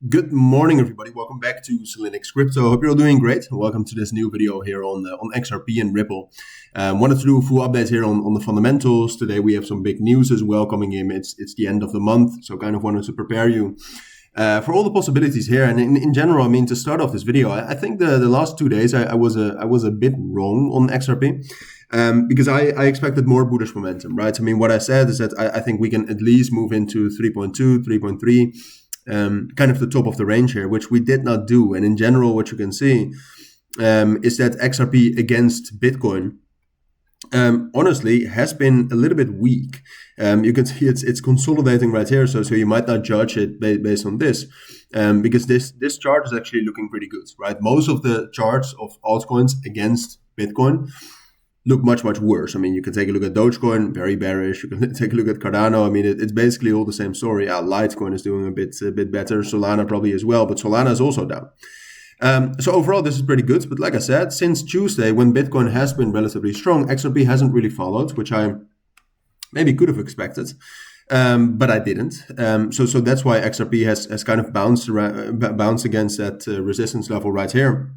Good morning, everybody. Welcome back to Cilinix Crypto. Hope you're all doing great. Welcome to this new video here on XRP and Ripple. Wanted to do a full update here on the fundamentals. Today we have some big news as well coming in. It's the end of the month, so kind of wanted to prepare you for all the possibilities here. And in general, I mean, to start off this video, I think the last 2 days I was a bit wrong on XRP. Because I expected more bullish momentum, right? I mean, what I said is that I think we can at least move into 3.2, 3.3. Kind of the top of the range here, which we did not do. And in general, what you can see is that XRP against Bitcoin, honestly, has been a little bit weak. You can see it's consolidating right here, so you might not judge it based on this, because this chart is actually looking pretty good, right? Most of the charts of altcoins against Bitcoin look much worse. I mean, you can take a look at Dogecoin, very bearish. You can take a look at Cardano. I mean, it's basically all the same story. Litecoin is doing a bit better. Solana probably as well, but Solana is also down. So overall, this is pretty good. But like I said, since Tuesday, when Bitcoin has been relatively strong, XRP hasn't really followed, which I maybe could have expected, but I didn't. So that's why XRP has kind of bounced against that resistance level right here,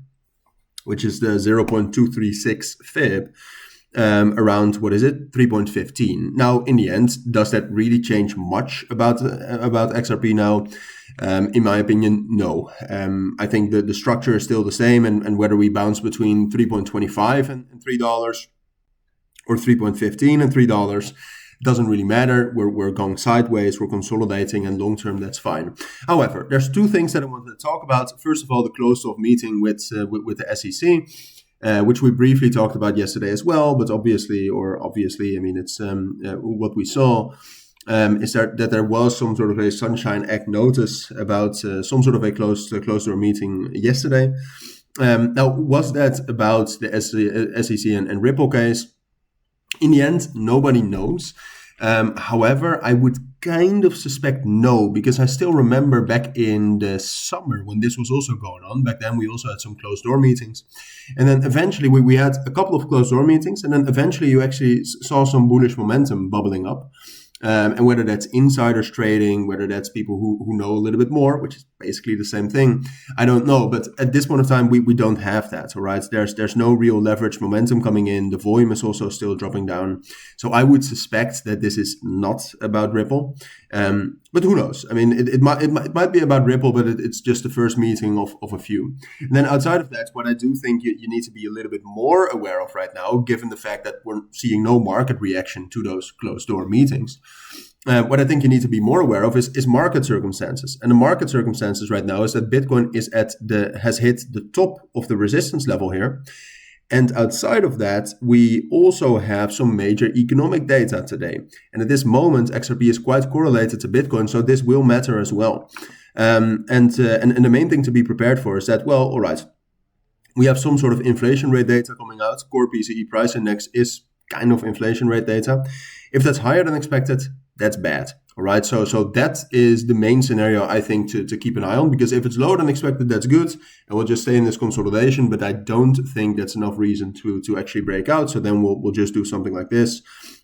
which is the 0.236 fib, around, 3.15. Now, in the end, does that really change much about XRP now? In my opinion, no. I think the structure is still the same, and whether we bounce between 3.25 and $3 or 3.15 and $3, doesn't really matter. We're going sideways, we're consolidating, and long term, that's fine. However, there's two things that I wanted to talk about. First of all, the closed-off meeting with the SEC, which we briefly talked about yesterday as well. But obviously, I mean, it's what we saw is that there was some sort of a Sunshine Act notice about some sort of a closed-door meeting yesterday. Now, was that about the SEC and Ripple case? In the end, nobody knows. However, I would kind of suspect no, because I still remember back in the summer when this was also going on. Back then, we also had some closed door meetings. And then eventually we had a couple of closed door meetings. And then eventually you actually saw some bullish momentum bubbling up. And whether that's insiders trading, whether that's people who know a little bit more, which is basically the same thing, I don't know. But at this point of time, we don't have that, all right? There's no real leverage momentum coming in. The volume is also still dropping down. So I would suspect that this is not about Ripple. But who knows? I mean, it might be about Ripple, but it's just the first meeting of a few. And then outside of that, what I do think you need to be a little bit more aware of right now, given the fact that we're seeing no market reaction to those closed door meetings. What I think you need to be more aware of is market circumstances. And the market circumstances right now is that Bitcoin has hit the top of the resistance level here. And outside of that, we also have some major economic data today. And at this moment, XRP is quite correlated to Bitcoin, so this will matter as well. And the main thing to be prepared for is that, well, all right, we have some sort of inflation rate data coming out. Core PCE price index is kind of inflation rate data. If that's higher than expected, that's bad. All right, so that is the main scenario, I think, to keep an eye on, because if it's lower than expected, that's good, and we'll just stay in this consolidation. But I don't think that's enough reason to actually break out. So then we'll just do something like this.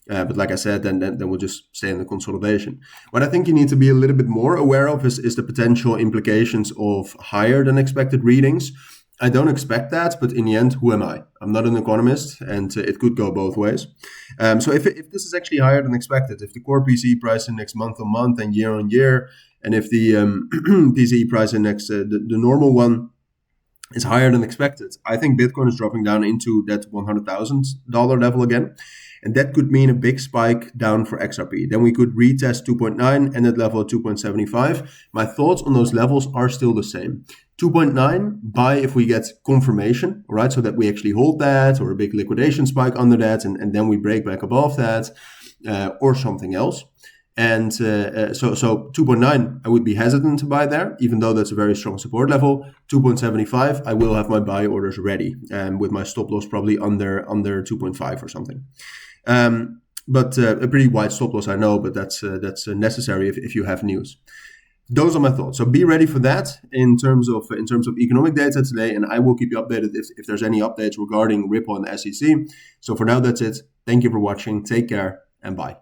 But like I said, then we'll just stay in the consolidation. What I think you need to be a little bit more aware of is the potential implications of higher than expected readings. I don't expect that, but in the end, who am I? I'm not an economist, and it could go both ways. So if this is actually higher than expected, if the core PCE price index month on month and year on year, and if the PCE price index, the normal one, is higher than expected, I think Bitcoin is dropping down into that $100,000 level again. And that could mean a big spike down for XRP. Then we could retest 2.9 and at level 2.75. My thoughts on those levels are still the same. 2.9, buy if we get confirmation, all right, so that we actually hold that, or a big liquidation spike under that, and then we break back above that, or something else. And so 2.9, I would be hesitant to buy there, even though that's a very strong support level. 2.75, I will have my buy orders ready, with my stop loss probably under 2.5 or something. But a pretty wide stop loss, I know, but that's necessary if you have news. Those are my thoughts. So be ready for that in terms of economic data today, and I will keep you updated if there's any updates regarding Ripple and the SEC. So for now, that's it. Thank you for watching. Take care and bye.